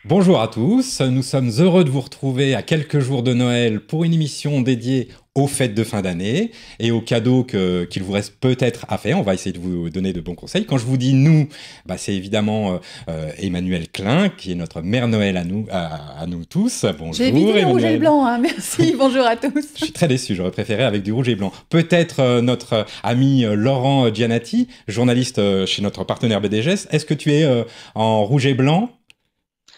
Bonjour à tous, nous sommes heureux de vous retrouver à quelques jours de Noël pour une émission dédiée aux fêtes de fin d'année et aux cadeaux qu'il vous reste peut-être à faire. On va essayer de vous donner de bons conseils. Quand je vous dis nous, c'est évidemment Emmanuelle Klein, qui est notre mère Noël à nous tous. Bonjour. J'ai évité le rouge et le blanc, hein. Merci, bonjour à tous. Je suis très déçu, j'aurais préféré avec du rouge et blanc. Peut-être notre ami Laurent Gianatti, journaliste chez notre partenaire BDGS. Est-ce que tu es en rouge et blanc ?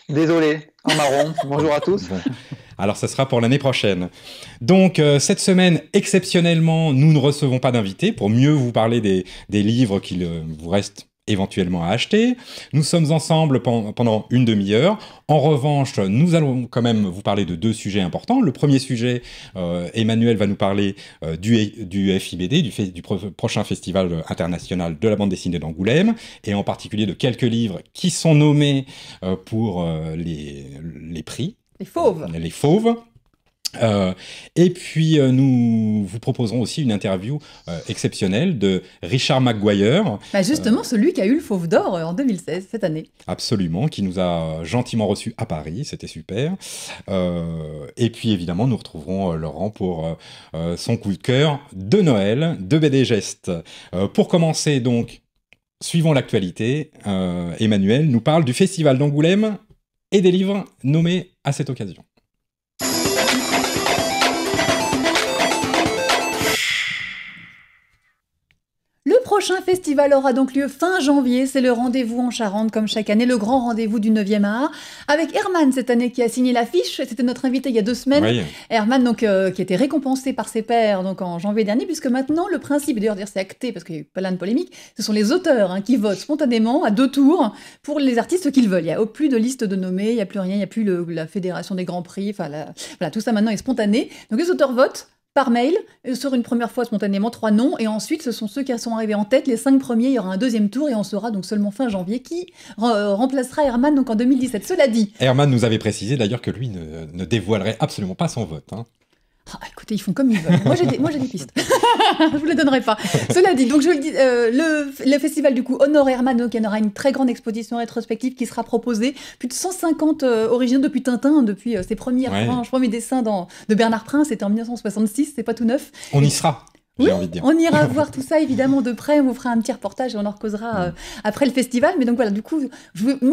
Désolé, en marron. Bonjour à tous. Bon. Alors, ça sera pour l'année prochaine. Donc, cette semaine, exceptionnellement, nous ne recevons pas d'invités pour mieux vous parler des livres qu'il vous reste éventuellement à acheter. Nous sommes ensemble pendant une demi-heure. En revanche, nous allons quand même vous parler de deux sujets importants. Le premier sujet, Emmanuel va nous parler du FIBD, du prochain festival international de la bande dessinée d'Angoulême, et en particulier de quelques livres qui sont nommés pour les prix. Les fauves. Les fauves. Et puis nous vous proposerons aussi une interview exceptionnelle de Richard McGuire. Justement, celui qui a eu le Fauve d'Or en 2016, cette année. Absolument, qui nous a gentiment reçus à Paris, c'était super. Et puis évidemment, nous retrouverons Laurent pour son coup de cœur de Noël, de BD Geste. Pour commencer donc, suivons l'actualité, Emmanuel nous parle du Festival d'Angoulême et des livres nommés à cette occasion. Le prochain festival aura donc lieu fin janvier, c'est le rendez-vous en Charente, comme chaque année, le grand rendez-vous du 9e art, avec Herman cette année qui a signé l'affiche, c'était notre invité il y a 2 semaines, oui. Herman donc, qui a été récompensé par ses pairs donc, en janvier dernier, puisque maintenant le principe, d'ailleurs c'est acté parce qu'il y a eu plein de polémiques, ce sont les auteurs qui votent spontanément à 2 tours pour les artistes qu'ils veulent, il n'y a plus de liste de nommés, il n'y a plus rien, il n'y a plus la fédération des grands prix, voilà, tout ça maintenant est spontané, donc les auteurs votent par mail, sur une première fois spontanément 3 noms, et ensuite ce sont ceux qui sont arrivés en tête, les 5 premiers, il y aura un deuxième tour, et on saura donc seulement fin janvier qui remplacera Herman donc en 2017. Cela dit... Herman nous avait précisé d'ailleurs que lui ne dévoilerait absolument pas son vote. Écoutez, ils font comme ils veulent. Moi, j'ai des pistes. Je vous les donnerai pas. Cela dit, donc je le dis, le festival du coup honore Herman, donc il y en aura une très grande exposition rétrospective qui sera proposée. Plus de 150 originaux depuis Tintin, depuis ses premiers dessins de Bernard Prince, c'était en 1966, c'est pas tout neuf. On y sera. Oui, on ira voir tout ça évidemment de près, on vous fera un petit reportage et on en causera après le festival. Mais donc voilà, du coup,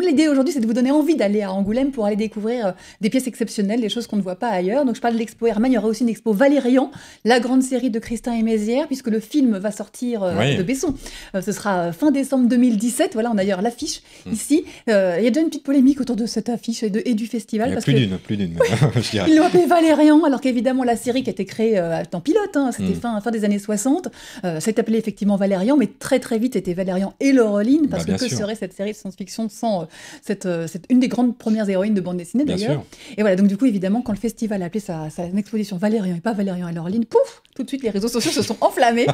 l'idée aujourd'hui, c'est de vous donner envie d'aller à Angoulême pour aller découvrir des pièces exceptionnelles, des choses qu'on ne voit pas ailleurs. Donc je parle de l'expo Herman, il y aura aussi une expo Valérian, la grande série de Christin et Mézières, puisque le film va sortir de Besson. Ce sera fin décembre 2017, voilà, on a d'ailleurs l'affiche ici. Il y a déjà une petite polémique autour de cette affiche et du festival. Il y a plus d'une, je dirais. Ils l'ont appelé Valérian, alors qu'évidemment la série qui a été créée en pilote, c'était fin des années 60, s'est appelée effectivement Valérian, mais très très vite c'était Valérian et Laureline, parce que serait cette série de science-fiction sans cette une des grandes premières héroïnes de bande dessinée d'ailleurs. Et voilà, donc du coup évidemment quand le festival a appelé sa exposition Valérian et pas Valérian et Laureline, pouf, tout de suite les réseaux sociaux se sont enflammés.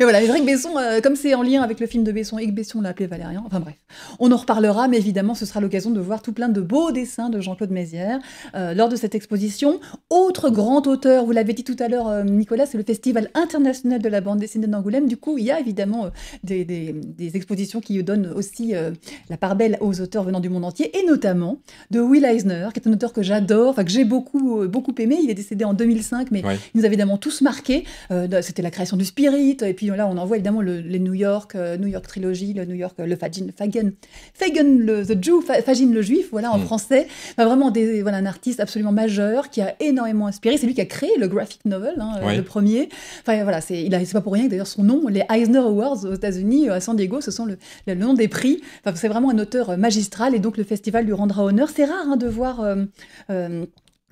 Et voilà, Éric Besson, comme c'est en lien avec le film de Besson, Éric Besson l'a appelé Valérian, enfin bref. On en reparlera, mais évidemment ce sera l'occasion de voir tout plein de beaux dessins de Jean-Claude Mézières lors de cette exposition. Autre grand auteur, vous l'avez dit tout à l'heure Nicolas, c'est le Festival international de la bande dessinée d'Angoulême. Du coup, il y a évidemment des expositions qui donnent aussi la part belle aux auteurs venant du monde entier, et notamment de Will Eisner, qui est un auteur que j'adore, que j'ai beaucoup aimé. Il est décédé en 2005, mais il nous avait évidemment tous marqués. C'était la création du Spirit, et puis là, on en voit évidemment les New York Trilogy, le New York, le Fagin the Jew, Fagin le Juif, voilà, en français. Vraiment un artiste absolument majeur qui a énormément inspiré. C'est lui qui a créé le graphic novel, le premier. Enfin, voilà, c'est pas pour rien que d'ailleurs son nom, les Eisner Awards aux États-Unis, à San Diego, ce sont le nom des prix. Enfin, c'est vraiment un auteur magistral, et donc le festival lui rendra honneur. C'est rare de voir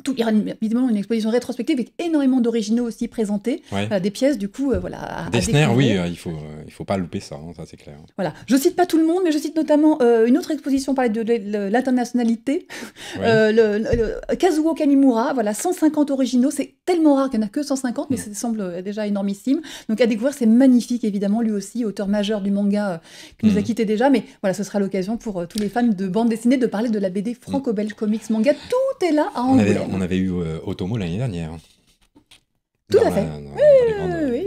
il y aura évidemment une exposition rétrospective avec énormément d'originaux aussi présentés, des pièces du coup voilà. Dessner, oui, il faut pas louper ça, ça c'est clair. Voilà, je cite pas tout le monde, mais je cite notamment une autre exposition parlait de l'internationalité, Kazuo Kamimura, voilà 150 originaux, c'est tellement rare qu'il n'y en a que 150, mais ça semble déjà énormissime. Donc à découvrir, c'est magnifique évidemment, lui aussi auteur majeur du manga qui nous a quitté déjà, mais voilà, ce sera l'occasion pour tous les fans de bande dessinée de parler de la BD franco-belge comics manga, tout est là à Angoulême. On avait eu Otomo l'année dernière. Tout à fait.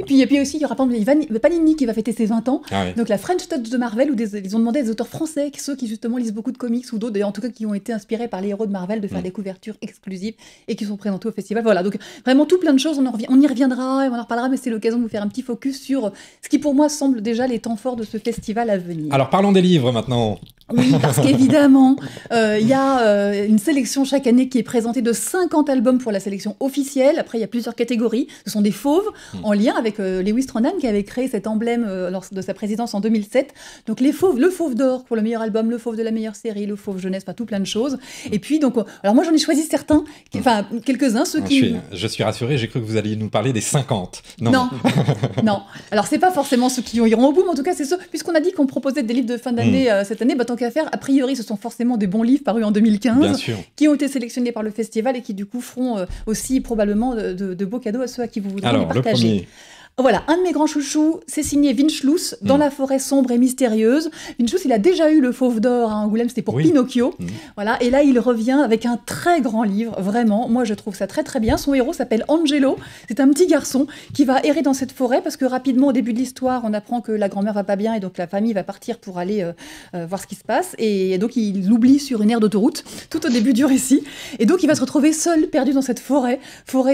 Oui. Et puis aussi, il y aura Panini qui va fêter ses 20 ans. Donc la French Touch de Marvel, où ils ont demandé à des auteurs français, ceux qui justement lisent beaucoup de comics ou d'autres, en tout cas qui ont été inspirés par les héros de Marvel, de faire des couvertures exclusives et qui sont présentés au festival. Voilà, donc vraiment tout plein de choses. On y reviendra et on en reparlera, mais c'est l'occasion de vous faire un petit focus sur ce qui pour moi semble déjà les temps forts de ce festival à venir. Alors parlons des livres maintenant. Oui, parce qu'évidemment, il y a une sélection chaque année qui est présentée de 50 albums pour la sélection officielle. Après, il y a plusieurs catégories. Ce sont des fauves, en lien avec Lewis Stronham, qui avait créé cet emblème lors de sa présidence en 2007. Donc les fauves, le fauve d'or pour le meilleur album, le fauve de la meilleure série, le fauve jeunesse, tout plein de choses. Et puis, donc, alors moi, j'en ai choisi certains, quelques-uns, ceux qui... Je suis rassuré, j'ai cru que vous alliez nous parler des 50. Non. Alors, c'est pas forcément ceux qui iront au bout, mais en tout cas, c'est ceux, puisqu'on a dit qu'on proposait des livres de fin d'année cette année, tant qu'à faire, a priori, ce sont forcément des bons livres parus en 2015, qui ont été sélectionnés par le festival et qui, du coup, feront aussi probablement de beaux cadeaux à ceux à qui vous voudrez les partager. Le premier. Voilà, un de mes grands chouchous, c'est signé Vincelus, Dans la forêt sombre et mystérieuse. Vincelus, il a déjà eu le Fauve d'or à Angoulême, c'était pour Pinocchio. Voilà, et là, il revient avec un très grand livre, vraiment. Moi, je trouve ça très très bien. Son héros s'appelle Angelo. C'est un petit garçon qui va errer dans cette forêt parce que rapidement, au début de l'histoire, on apprend que la grand-mère va pas bien et donc la famille va partir pour aller voir ce qui se passe. Et donc, il l'oublie sur une aire d'autoroute, tout au début du récit. Et donc, il va se retrouver seul, perdu dans cette forêt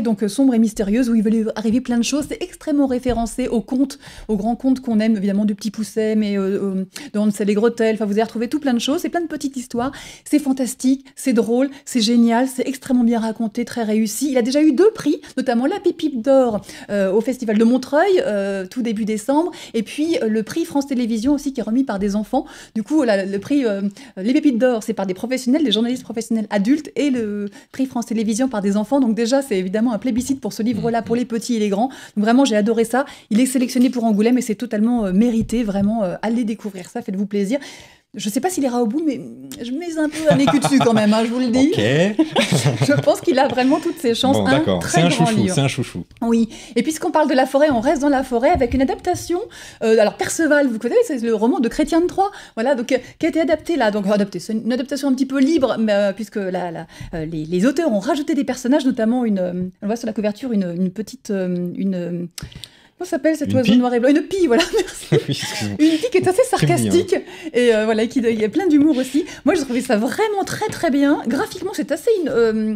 donc sombre et mystérieuse où il va lui arriver plein de choses. C'est extrêmement référencé aux grands contes qu'on aime, évidemment, du Petit Pousset, mais de Hansel et Gretel. Enfin, vous allez retrouver tout plein de choses. C'est plein de petites histoires. C'est fantastique, c'est drôle, c'est génial, c'est extrêmement bien raconté, très réussi. Il a déjà eu 2 prix, notamment la Pépite d'or au Festival de Montreuil, tout début décembre, et puis le prix France Télévisions aussi, qui est remis par des enfants. Du coup, le prix les Pépites d'or, c'est par des professionnels, des journalistes professionnels adultes, et le prix France Télévisions par des enfants. Donc déjà, c'est évidemment un plébiscite pour ce livre-là, pour les petits et les grands. Donc vraiment, j'ai adoré ça. Il est sélectionné pour Angoulême et c'est totalement mérité. Vraiment, allez découvrir ça, faites-vous plaisir. Je ne sais pas s'il ira au bout, mais je mets un peu un écu dessus quand même, je vous le dis. Je pense qu'il a vraiment toutes ses chances. Bon, d'accord, c'est un chouchou. Oui, et puisqu'on parle de la forêt, on reste dans la forêt avec une adaptation. Alors Perceval, vous connaissez, c'est le roman de Chrétien de Troyes, voilà, donc qui a été adapté là. Donc c'est une adaptation un petit peu libre, mais, puisque les auteurs ont rajouté des personnages, notamment on voit sur la couverture une petite comment s'appelle cet oiseau noir et blanc? Une pie, voilà, merci. Une pie qui est assez sarcastique et voilà, il y a plein d'humour aussi. Moi, j'ai trouvé ça vraiment très très bien. Graphiquement, c'est assez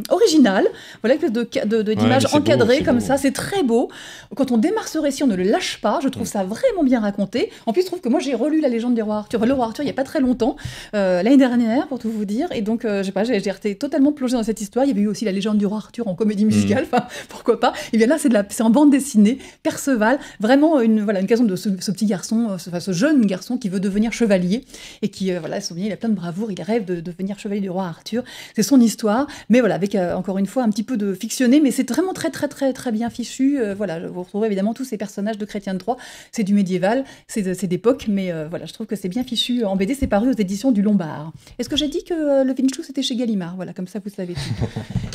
original. Voilà, une espèce d'images encadrées comme ça, c'est très beau. Quand on démarre ce récit, on ne le lâche pas. Je trouve ça vraiment bien raconté. En plus, je trouve que moi, j'ai relu La Légende du Roi Arthur, le Roi Arthur, il n'y a pas très longtemps, l'année dernière, pour tout vous dire. Et donc, j'ai été totalement plongée dans cette histoire. Il y avait eu aussi La Légende du Roi Arthur en comédie musicale, enfin, pourquoi pas. Et bien là, c'est en bande dessinée, Perceval. Vraiment une occasion de ce petit garçon, ce jeune garçon qui veut devenir chevalier et qui, il a plein de bravoure, il rêve de devenir chevalier du roi Arthur. C'est son histoire, mais voilà, avec encore une fois un petit peu de fictionné, mais c'est vraiment très très très très bien fichu. Voilà, vous retrouverez évidemment tous ces personnages de Chrétien de Troyes. C'est du médiéval, c'est d'époque, mais voilà, je trouve que c'est bien fichu en BD. C'est paru aux éditions du Lombard. Est-ce que j'ai dit que le Vincelus c'était chez Gallimard? Voilà, comme ça vous savez tout.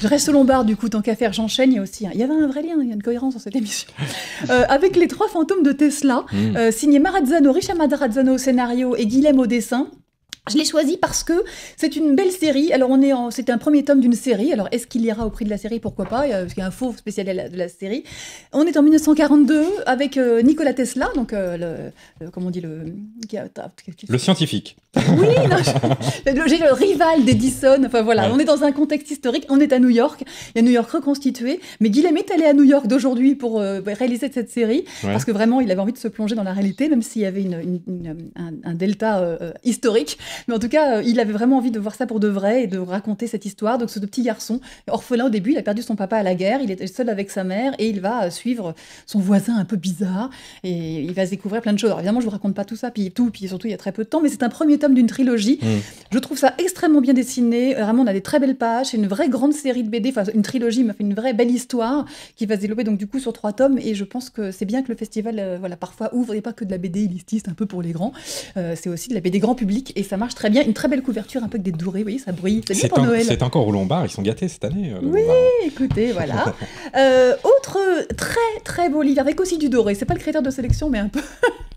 Je reste au Lombard du coup, tant qu'à faire, j'enchaîne. Il y a aussi, il y avait un vrai lien, il y a une cohérence dans cette émission. Avec Les 3 fantômes de Tesla, signé Marazzano, Richard Marazzano au scénario et Guilhem au dessin. Je l'ai choisi parce que c'est une belle série. Alors, c'était un premier tome d'une série. Alors, est-ce qu'il ira au prix de la série? Pourquoi pas? Parce qu'il y a un faux spécial de la série. On est en 1942 avec Nikola Tesla, donc comment on dit le scientifique. Oui, j'ai le rival d'Edison. Enfin voilà, on est dans un contexte historique. On est à New York. Il y a New York reconstitué. Mais Guilhem est allé à New York d'aujourd'hui pour réaliser cette série parce que vraiment, il avait envie de se plonger dans la réalité, même s'il y avait un delta historique. Mais en tout cas, il avait vraiment envie de voir ça pour de vrai et de raconter cette histoire. Donc ce petit garçon, orphelin au début, il a perdu son papa à la guerre, il était seul avec sa mère et il va suivre son voisin un peu bizarre et il va se découvrir plein de choses. Alors évidemment, je vous raconte pas tout ça, puis surtout il y a très peu de temps, mais c'est un premier tome d'une trilogie. Je trouve ça extrêmement bien dessiné. Vraiment, on a des très belles pages. C'est une vraie grande série de BD, enfin une trilogie, mais une vraie belle histoire qui va se développer donc du coup sur 3 tomes. Et je pense que c'est bien que le festival, voilà, parfois ouvre et pas que de la BD élitiste un peu pour les grands. C'est aussi de la BD grand public et ça marche très bien. Une très belle couverture, un peu avec des dorés, vous voyez, ça brille. C'est bien pour Noël. C'est encore au Lombard, ils sont gâtés cette année. Oui, écoutez, voilà. Autre très très beau livre avec aussi du doré. C'est pas le critère de sélection, mais un peu.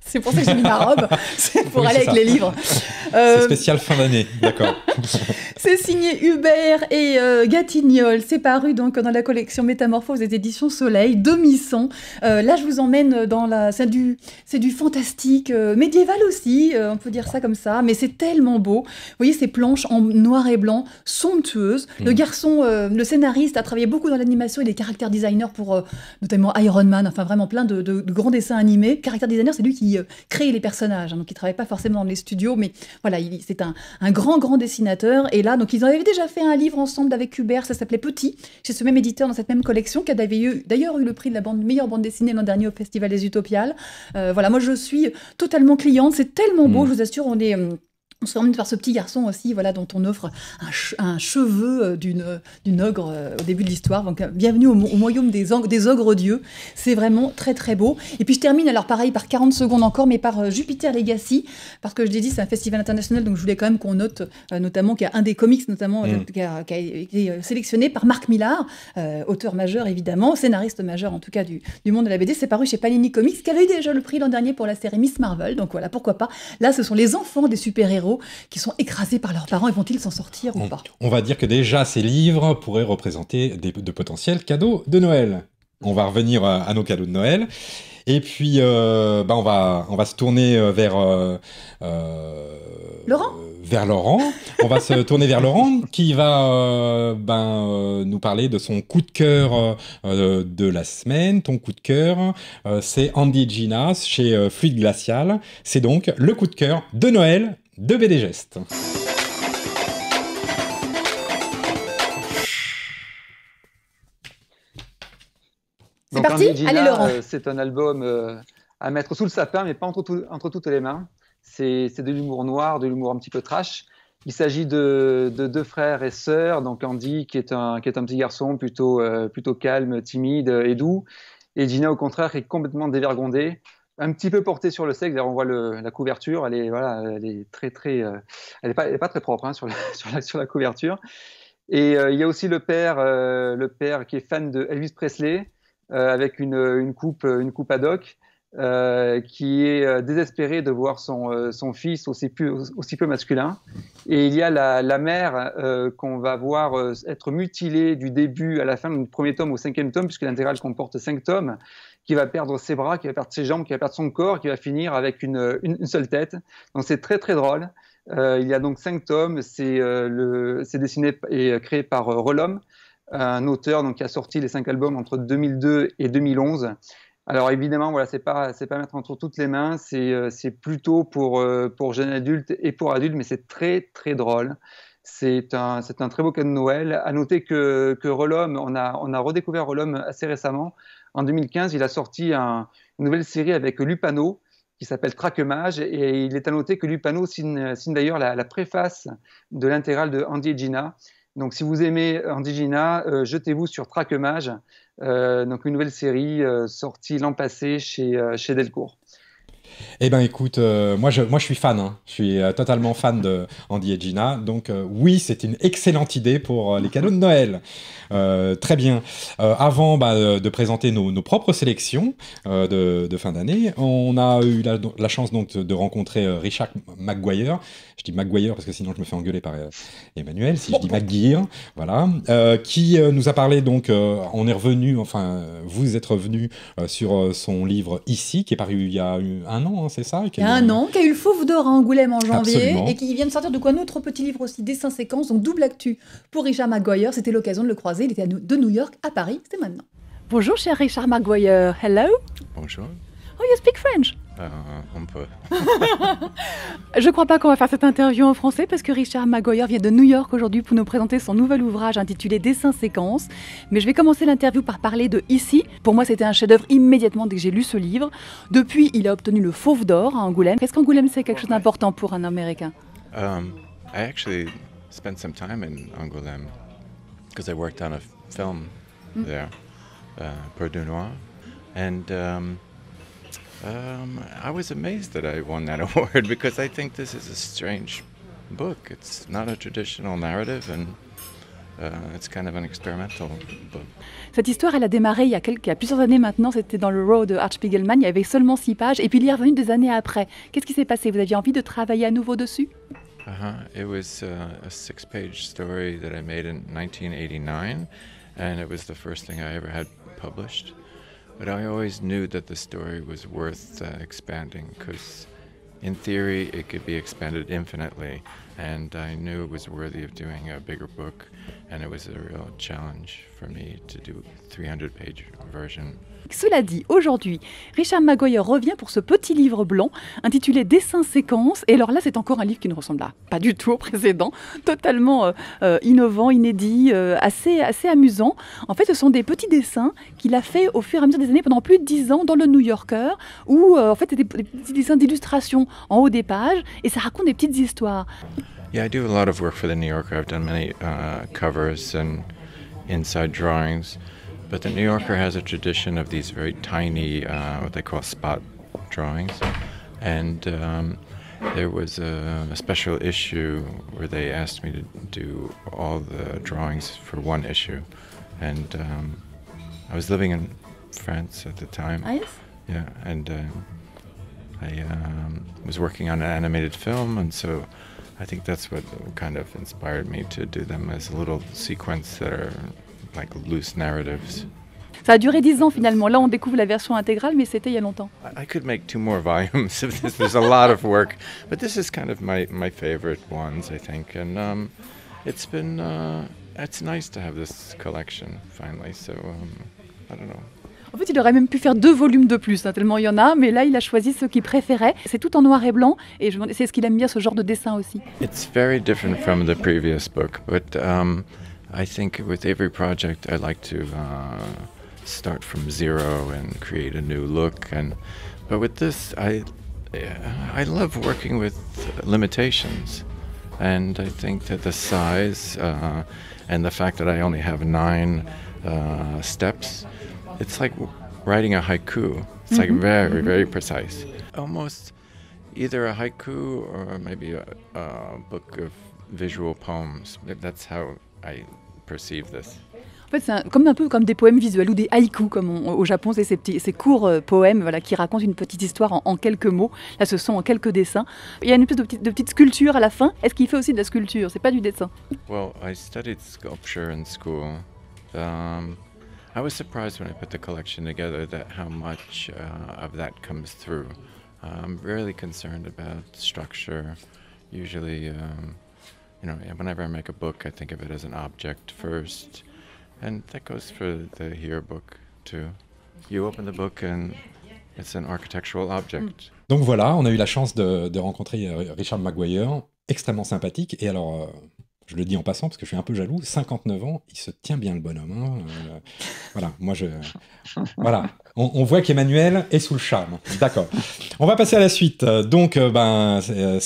C'est pour ça que j'ai mis ma robe, c'est pour aller avec les livres. C'est spécial fin d'année, d'accord. C'est signé Hubert et Gatignol. C'est paru donc dans la collection Métamorphose des éditions Soleil, demi-son. Là, je vous emmène dans la... C'est du fantastique, médiéval aussi, on peut dire ça comme ça, mais c'est tellement beau. Vous voyez ces planches en noir et blanc, somptueuses. Le garçon, le scénariste, a travaillé beaucoup dans l'animation et les caractères designers pour notamment Iron Man, enfin vraiment plein de grands dessins animés. Caractère designer, c'est lui qui crée les personnages, hein, donc il ne travaille pas forcément dans les studios, mais voilà, c'est un grand dessinateur. Et là, donc ils avaient déjà fait un livre ensemble avec Hubert, ça s'appelait Petit, chez ce même éditeur dans cette même collection, qui a d'ailleurs eu le prix de la meilleure bande dessinée l'an dernier au Festival des Utopiales. Voilà, moi je suis totalement cliente, c'est tellement beau, je vous assure, on se emmène par ce petit garçon aussi, voilà, dont on offre un cheveu d'une ogre au début de l'histoire. Donc, bienvenue au royaume des ogres dieux. C'est vraiment très, très beau. Et puis, je termine, alors pareil, par 40 secondes encore, mais par Jupiter Legacy, parce que je l'ai dit, c'est un festival international, donc je voulais quand même qu'on note, notamment, qu'il y a un des comics, notamment, qui a été sélectionné par Marc Millar, auteur majeur, évidemment, scénariste majeur, en tout cas, du monde de la BD. C'est paru chez Panini Comics, qui avait eu déjà le prix l'an dernier pour la série Miss Marvel. Donc, voilà, pourquoi pas. Là, ce sont les enfants des super-héros qui sont écrasés par leurs parents, et vont-ils s'en sortir ou pas? On va dire que déjà ces livres pourraient représenter de potentiels cadeaux de Noël. On va revenir à nos cadeaux de Noël. Et puis, on va se tourner vers Laurent. Vers Laurent. On va se tourner vers Laurent qui va nous parler de son coup de cœur de la semaine. Ton coup de cœur, c'est Andy et Gina chez Fluide Glacial. C'est donc le coup de cœur de Noël de BD Geste. C'est parti. Allez Laurent. C'est un album à mettre sous le sapin, mais pas entre toutes les mains. C'est de l'humour noir, de l'humour un petit peu trash. Il s'agit de 2 frères et sœurs. Donc Andy qui est un petit garçon plutôt calme, timide et doux, et Gina au contraire qui est complètement dévergondée, un petit peu portée sur le sexe. D'ailleurs, on voit la couverture, elle est très elle est pas très propre, hein, sur la couverture. Et il y a aussi le père qui est fan de Elvis Presley, avec une coupe ad hoc, qui est désespéré de voir son fils aussi peu masculin. Et il y a la mère qu'on va voir être mutilée du début à la fin du premier tome au 5e tome, puisque l'intégrale comporte 5 tomes, qui va perdre ses bras, qui va perdre ses jambes, qui va perdre son corps, qui va finir avec une seule tête. Donc c'est très très drôle. Il y a donc 5 tomes. C'est dessiné et créé par Relhomme, un auteur donc qui a sorti les 5 albums entre 2002 et 2011. Alors évidemment, voilà, c'est pas mettre entre toutes les mains. C'est plutôt pour jeunes adultes et pour adultes, mais c'est très très drôle. C'est un très beau cadeau de Noël. À noter que Relhomme, on a redécouvert Relhomme assez récemment. En 2015, il a sorti une nouvelle série avec Lupano qui s'appelle Traquemage, et il est à noter que Lupano signe d'ailleurs la préface de l'intégrale de Andy et Gina. Donc si vous aimez Andy et Gina, jetez-vous sur Traquemage, donc une nouvelle série sortie l'an passé chez Delcourt. Eh ben écoute, moi je suis fan, hein. Je suis totalement fan de Andy et Gina, donc oui, c'est une excellente idée pour les cadeaux de Noël. Très bien. Avant de présenter nos propres sélections de fin d'année, on a eu la chance donc de rencontrer Richard Maguire. Je dis Maguire parce que sinon je me fais engueuler par Emmanuel, si je dis Maguire, voilà, qui nous a parlé donc, on est revenu, enfin vous êtes revenu sur son livre Ici, qui est paru il y a un an, hein, c'est ça? Il y a un an, qui a eu le Fauve d'Or à Angoulême en janvier. Absolument. Et qui vient de sortir de quoi un autre petit livre aussi, Dessin séquence, donc double actu pour Richard Maguire. C'était l'occasion de le croiser, il était de New York à Paris, c'était maintenant. Bonjour cher Richard Maguire, hello. Bonjour. Oh, you speak French? Un peu. Je crois pas qu'on va faire cette interview en français parce que Richard Maguire vient de New York aujourd'hui pour nous présenter son nouvel ouvrage intitulé Dessin séquence. Mais je vais commencer l'interview par parler de Ici. Pour moi, c'était un chef-d'œuvre immédiatement dès que j'ai lu ce livre. Depuis, il a obtenu le Fauve d'Or à Angoulême. Est-ce qu'Angoulême, c'est quelque chose d'important pour un Américain? I actually spent some time in Angoulême because I worked on a film there, Peur du Noir, and I was amazed that I won that award because I think this is a strange book. It's not a traditional narrative, and it's kind of an experimental book. Cette histoire, elle a démarré il y a plusieurs années maintenant. C'était dans le Raw de Art Spiegelman. Il y avait seulement 6 pages. Et puis il est revenu des années après. Qu'est-ce qui s'est passé? Vous aviez envie de travailler à nouveau dessus? It was a 6-page story that I made in 1989, and it was the first thing I ever had published. But I always knew that the story was worth expanding, because in theory it could be expanded infinitely, and I knew it was worthy of doing a bigger book, and it was a real challenge for me to do a 300-page version. Cela dit, aujourd'hui, Richard Maguire revient pour ce petit livre blanc intitulé Dessins séquences. Et alors là, c'est encore un livre qui ne ressemble pas du tout au précédent, totalement innovant, inédit, assez amusant. En fait, ce sont des petits dessins qu'il a fait au fur et à mesure des années pendant plus de 10 ans dans le New Yorker, où en fait, c'était des petits dessins d'illustration en haut des pages, et ça raconte des petites histoires. Yeah, I do a lot of work for the New Yorker. I've done many covers and inside drawings. But the New Yorker has a tradition of these very tiny, what they call spot drawings. And there was a special issue where they asked me to do all the drawings for one issue. And I was living in France at the time. Ah, yes? Yeah, and I was working on an animated film, and so I think that's what kind of inspired me to do them as little sequences that are like loose narratives. Ça a duré 10 ans finalement. Là, on découvre la version intégrale, mais c'était il y a longtemps. I could make 2 more volumes of this. There's a lot of work, but this is kind of my favorite ones, I think. And it's been it's nice to have this collection finally. So I don't know. En fait, il aurait même pu faire 2 volumes de plus, hein, tellement il y en a, mais là, il a choisi ceux qu'il préférait. C'est tout en noir et blanc, et c'est ce qu'il aime bien, ce genre de dessin aussi. It's very different from the previous book, but I think with every project, I like to start from zero and create a new look. But with this, I love working with limitations, and I think that the size and the fact that I only have 9 steps, it's like writing a haiku. It's like very, very precise. Almost either a haiku or maybe a book of visual poems. That's how I perceive this. En fait, c'est un peu comme des poèmes visuels ou des haïkus, comme au Japon, c'est ces courts poèmes, voilà, qui racontent une petite histoire en quelques mots. Là, ce sont en quelques dessins. Il y a une espèce de petite sculpture à la fin. Est-ce qu'il fait aussi de la sculpture? C'est pas du dessin. Well, I studied sculpture in school. I was surprised when I put the collection together that how much of that comes through. I'm really concerned about structure. Usually, whenever I make a book, I think of it as an object first. And that goes for the Here book too. You open the book and it's an architectural object. Donc voilà, on a eu la chance de rencontrer Richard Maguire, extrêmement sympathique. Et alors, je le dis en passant parce que je suis un peu jaloux, 59 ans, il se tient bien le bonhomme. Hein. Voilà, voilà. On voit qu'Emmanuel est sous le charme. D'accord. On va passer à la suite. Donc, c'est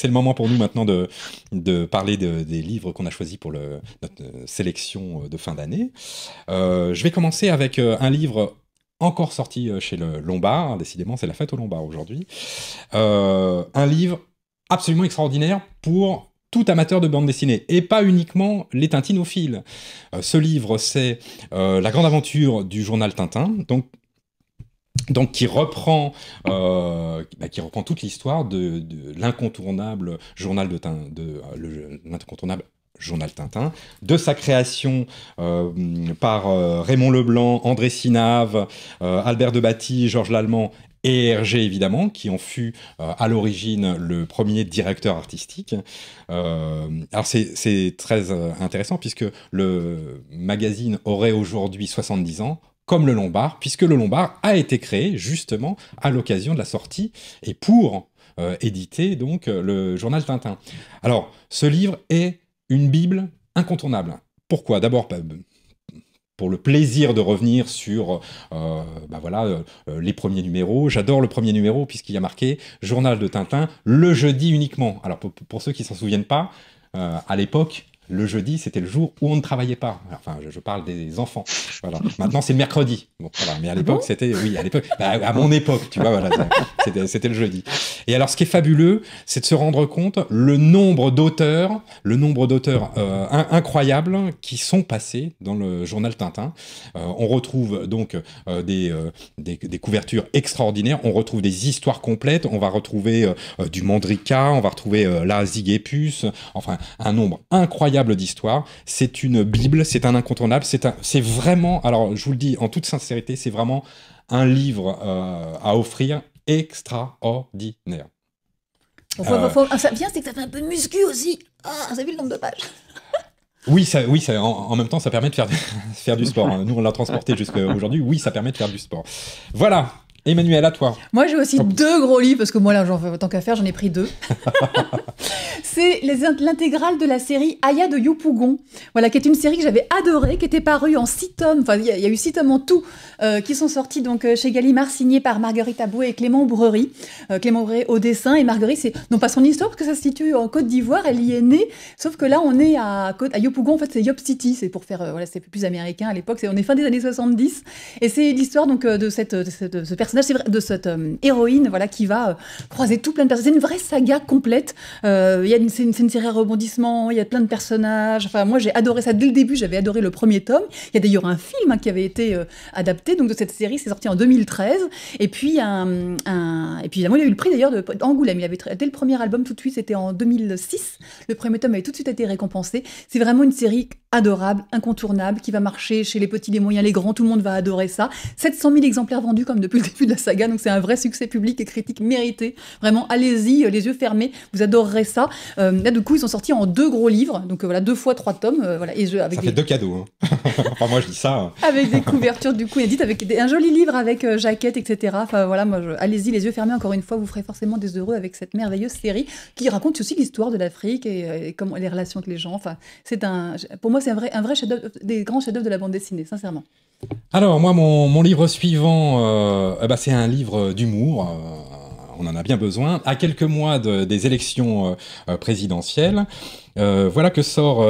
le moment pour nous maintenant de parler des livres qu'on a choisis pour notre sélection de fin d'année. Je vais commencer avec un livre encore sorti chez le Lombard. Décidément, c'est la fête au Lombard aujourd'hui. Un livre absolument extraordinaire pour tout amateur de bande dessinée, et pas uniquement les tintinophiles. Ce livre, c'est La grande aventure du journal Tintin, donc qui reprend toute l'histoire de l'incontournable journal l'incontournable journal Tintin, de sa création par Raymond Leblanc, André Sinave, Albert de Batty, Georges Lallemand et Hergé, évidemment, qui en fut à l'origine le premier directeur artistique. Alors c'est très intéressant puisque le magazine aurait aujourd'hui 70 ans, comme le Lombard, puisque le Lombard a été créé justement à l'occasion de la sortie et pour éditer donc le journal Tintin. Alors, ce livre est une bible incontournable. Pourquoi ? D'abord, pour le plaisir de revenir sur les premiers numéros. J'adore le premier numéro puisqu'il y a marqué « Journal de Tintin, le jeudi uniquement ». Alors pour ceux qui ne s'en souviennent pas, à l'époque, le jeudi, c'était le jour où on ne travaillait pas. Enfin, je parle des enfants. Voilà. Maintenant, c'est le mercredi. Bon, voilà. Mais à l'époque, c'était... Oui, à l'époque. À mon époque, tu vois, voilà. C'était le jeudi. Et alors, ce qui est fabuleux, c'est de se rendre compte le nombre d'auteurs incroyables qui sont passés dans le journal Tintin. On retrouve donc des couvertures extraordinaires. On retrouve des histoires complètes. On va retrouver du Mandrika. On va retrouver la Zig et Puce. Enfin, un nombre incroyable d'histoires. C'est une bible, c'est un incontournable, c'est vraiment, alors je vous le dis en toute sincérité, c'est vraiment un livre à offrir extraordinaire. Ça vient, c'est que ça fait un peu de muscu aussi. Ah, vous avez vu le nombre de pages? Oui, en même temps, ça permet de faire du sport. Nous, on l'a transporté jusqu'à aujourd'hui. Oui, ça permet de faire du sport. Voilà. Emmanuel, à toi. Moi, j'ai aussi 2 gros livres, parce que moi, là, tant qu'à faire, j'en ai pris 2. C'est l'intégrale de la série Aya de Yopougon, voilà, qui est une série que j'avais adorée, qui était parue en 6 tomes, enfin, il y a eu 6 tomes en tout, qui sont sortis donc, chez Gallimard, signés par Marguerite Aboué et Clément Breury. Clément Breury au dessin, et Marguerite, c'est non pas son histoire, parce que ça se situe en Côte d'Ivoire, elle y est née, sauf que là, on est à Yopougon, en fait, c'est Yop City, c'est pour faire, c'est plus américain à l'époque, on est fin des années 70, et c'est l'histoire donc de ce personnage, c'est vrai, de cette héroïne, voilà, qui va croiser tout plein de personnes. C'est une vraie saga complète. C'est une série à rebondissements, il y a plein de personnages. Enfin, moi, j'ai adoré ça dès le début. J'avais adoré le premier tome. Il y a d'ailleurs un film qui avait été adapté donc de cette série. C'est sorti en 2013. Et puis, et puis évidemment, il y a eu le prix d'ailleurs d'Angoulême. Il avait dès le premier album tout de suite. C'était en 2006. Le premier tome avait tout de suite été récompensé. C'est vraiment une série adorable, incontournable, qui va marcher chez les petits, les moyens, les grands. Tout le monde va adorer ça. 700 000 exemplaires vendus comme depuis le début de la saga. Donc c'est un vrai succès public et critique mérité. Vraiment, allez-y, les yeux fermés, vous adorerez ça. Là, du coup, ils sont sortis en 2 gros livres. Donc voilà, 2 fois 3 tomes. Voilà, avec ça fait 2 cadeaux. Hein. Enfin, moi, je dis ça. Avec des couvertures, du coup, inédites, avec un joli livre avec jaquette, etc. Enfin voilà, allez-y, les yeux fermés. Encore une fois, vous ferez forcément des heureux avec cette merveilleuse série qui raconte aussi l'histoire de l'Afrique et comment les relations avec les gens. Enfin, pour moi, c'est un vrai chef-d'œuvre, des grands chefs-d'œuvre de la bande dessinée, sincèrement. Alors, moi, mon livre suivant, c'est un livre d'humour. On en a bien besoin. À quelques mois des élections présidentielles, voilà que sort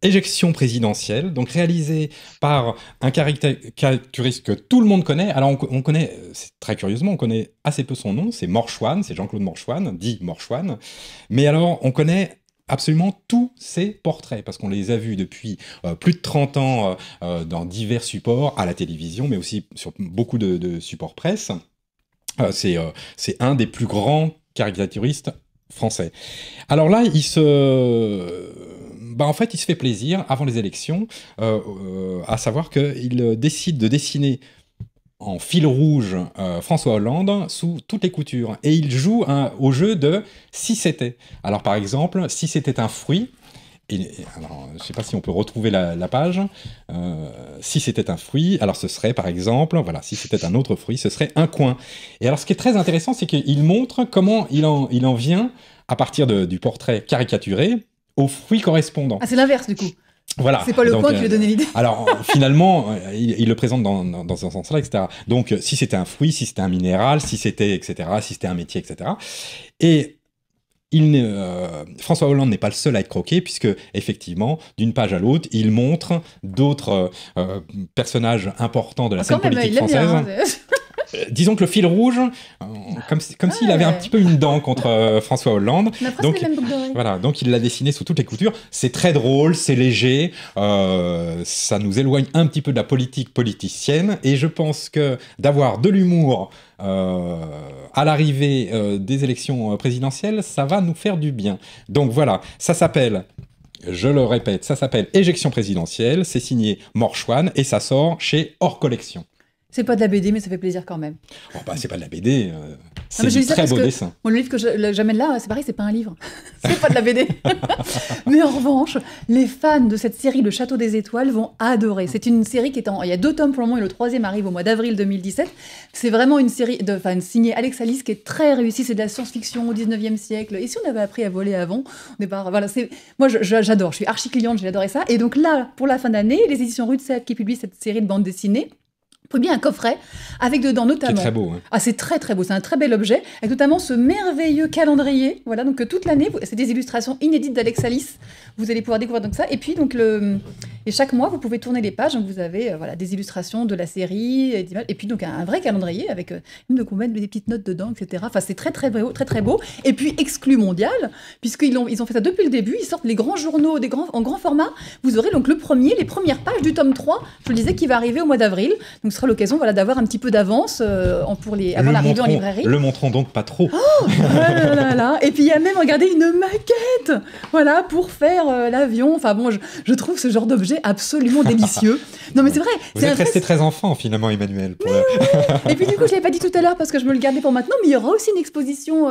Éjection présidentielle, donc réalisé par un caricaturiste que tout le monde connaît. Alors, on connaît, très curieusement, on connaît assez peu son nom. C'est Morchouane, c'est Jean-Claude Morchouane, dit Morchouane. Mais alors, on connaît absolument tous ses portraits, parce qu'on les a vus depuis plus de 30 ans dans divers supports, à la télévision, mais aussi sur beaucoup de supports presse. C'est un des plus grands caricaturistes français. Alors là, il se fait plaisir avant les élections, à savoir qu'il décide de dessiner en fil rouge François Hollande sous toutes les coutures. Et il joue au jeu de « si c'était ». Alors par exemple, si c'était un fruit, alors, je ne sais pas si on peut retrouver la page, si c'était un fruit, alors ce serait par exemple, voilà, si c'était un autre fruit, ce serait un coin. Et alors ce qui est très intéressant, c'est qu'il montre comment il en vient, à partir du portrait caricaturé, au fruit correspondant. Ah, c'est l'inverse du coup. Voilà. C'est pas le coin qui lui a donné l'idée. Alors finalement, il le présente dans ce sens-là, etc. Donc si c'était un fruit, si c'était un minéral, si c'était, etc., si c'était un métier, etc. Et François Hollande n'est pas le seul à être croqué, puisque effectivement, d'une page à l'autre, il montre d'autres personnages importants de la scène politique française. Disons que le fil rouge, comme s'il avait un petit peu une dent contre François Hollande. Donc, voilà, donc il l'a dessiné sous toutes les coutures. C'est très drôle, c'est léger, ça nous éloigne un petit peu de la politique politicienne. Et je pense que d'avoir de l'humour à l'arrivée des élections présidentielles, ça va nous faire du bien. Donc voilà, ça s'appelle... Je le répète, ça s'appelle Éjection présidentielle, c'est signé Morchouane et ça sort chez Hors Collection. C'est pas de la BD, mais ça fait plaisir quand même. Oh, bah, c'est pas de la BD, c'est du très beau dessin. Le livre que j'amène là, c'est pareil, c'est pas un livre. C'est pas de la BD. Mais en revanche, les fans de cette série, Le Château des Étoiles, vont adorer. C'est une série qui est il y a 2 tomes pour le moment, et le 3e arrive au mois d'avril 2017. C'est vraiment une série signée Alex Alice qui est très réussie. C'est de la science-fiction au 19e siècle. Et si on avait appris à voler avant, voilà, moi, j'adore. Je suis archi cliente, j'ai adoré ça. Et donc là, pour la fin d'année, les éditions Rue de Sèvres qui publient cette série de bande dessinée publie un coffret avec dedans notamment... C'est très beau. Hein. Ah, c'est très très beau, c'est un très bel objet, avec notamment ce merveilleux calendrier, voilà, donc toute l'année, c'est des illustrations inédites d'Alex Alice, vous allez pouvoir découvrir donc ça, et puis donc et chaque mois, vous pouvez tourner les pages, donc vous avez voilà, des illustrations de la série, et puis donc un vrai calendrier, avec de qu'on met des petites notes dedans, etc. Enfin, c'est très très beau, très très beau, et puis exclu mondial, puisqu'ils ont fait ça depuis le début, ils sortent les grands journaux en grand format, vous aurez donc les premières pages du tome 3, je vous le disais, qui va arriver au mois d'avril, donc ce sera l'occasion d'avoir un petit peu d'avance avant l'arrivée en librairie. Le montrons donc pas trop. Oh là. Et puis il y a même, regardez, une maquette, voilà, pour faire l'avion. Enfin bon, je trouve ce genre d'objet absolument délicieux. Non mais c'est vrai. Vous êtes resté très enfant finalement, Emmanuel. Oui. Et puis du coup, je l'avais pas dit tout à l'heure parce que je me le gardais pour maintenant, mais il y aura aussi une exposition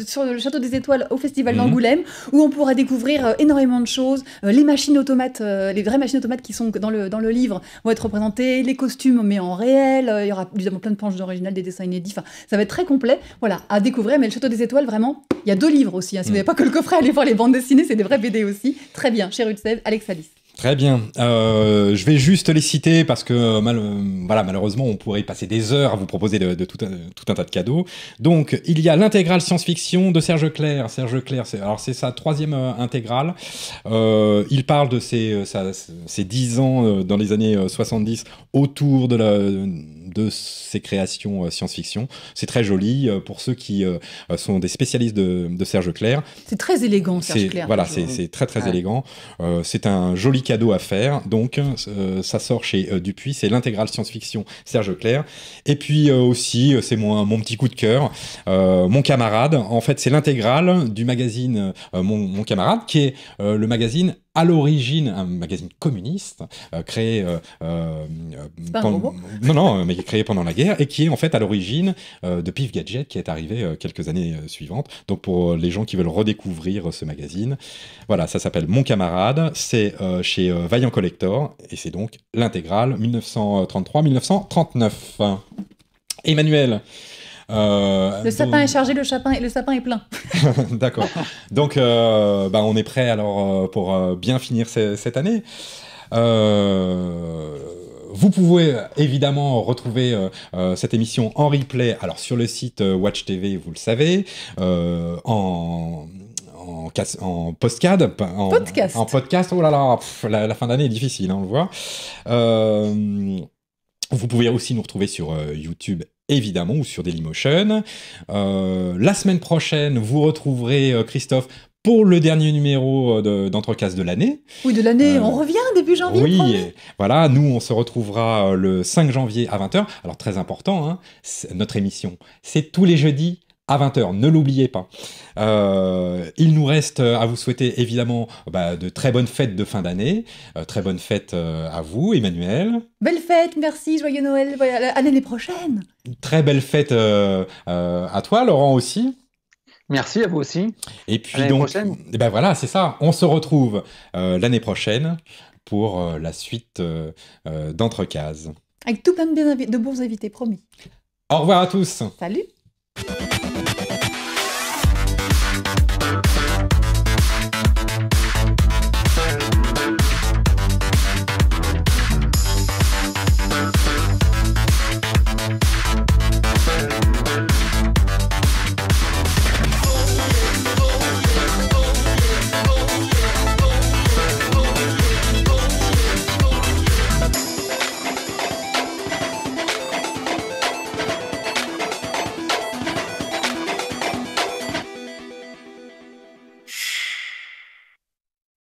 sur le Château des Étoiles au Festival d'Angoulême où on pourra découvrir énormément de choses. Les machines automates, les vraies machines automates qui sont dans le livre vont être représentées, les costumes mais en réel. Il y aura évidemment plein de planches originales, des dessins inédits. Enfin, ça va être très complet. Voilà, à découvrir. Mais le Château des Étoiles, vraiment, il y a 2 livres aussi. Hein. Si vous n'avez pas que le coffret, allez voir les bandes dessinées. C'est des vrais BD aussi. Très bien. Chez Rue de Sèvres, Alex Alice. Très bien. Je vais juste les citer parce que malheureusement, on pourrait y passer des heures à vous proposer de tout un tas de cadeaux. Donc, il y a l'intégrale science-fiction de Serge Clair. Serge Clair, c'est sa 3e intégrale. Il parle de ses 10 ans dans les années 70 autour de ses créations science-fiction. C'est très joli pour ceux qui sont des spécialistes de Serge Clair. C'est très élégant, Serge Clair. Voilà, c'est très très élégant. C'est un joli cadeau à faire. Donc, ça sort chez Dupuis. C'est l'intégrale science-fiction Serge Clair. Et puis aussi, c'est mon petit coup de cœur, Mon Camarade. En fait, c'est l'intégrale du magazine Mon Camarade, qui est le magazine à l'origine, un magazine communiste créé mais créé pendant la guerre et qui est en fait à l'origine de Pif Gadget qui est arrivé quelques années suivantes. Donc pour les gens qui veulent redécouvrir ce magazine, voilà, ça s'appelle Mon Camarade, c'est chez Vaillant Collector et c'est donc l'intégrale 1933-1939. Emmanuel. Le sapin est chargé, le sapin est plein. D'accord. Donc, on est prêt alors pour bien finir cette année. Vous pouvez évidemment retrouver cette émission en replay alors sur le site Watch TV, vous le savez, en podcast. En podcast. Oh là là, la fin d'année est difficile, hein, on le voit. Vous pouvez aussi nous retrouver sur YouTube, évidemment, ou sur Dailymotion. La semaine prochaine, vous retrouverez Christophe pour le dernier numéro d'Entrecast de l'année. Oui, de l'année, on revient début janvier. Oui, voilà, nous on se retrouvera le 5 janvier à 20h. Alors très important, hein, notre émission, c'est tous les jeudis à 20h, ne l'oubliez pas. Il nous reste à vous souhaiter évidemment de très bonnes fêtes de fin d'année. Très bonnes fêtes à vous, Emmanuel. Belle fête, merci, joyeux Noël, à l'année prochaine. Très belle fête à toi, Laurent, aussi. Merci à vous aussi. Et puis donc, voilà, c'est ça. On se retrouve l'année prochaine pour la suite d'Entrecases. Avec tout plein de bons invités, promis. Au revoir à tous. Salut.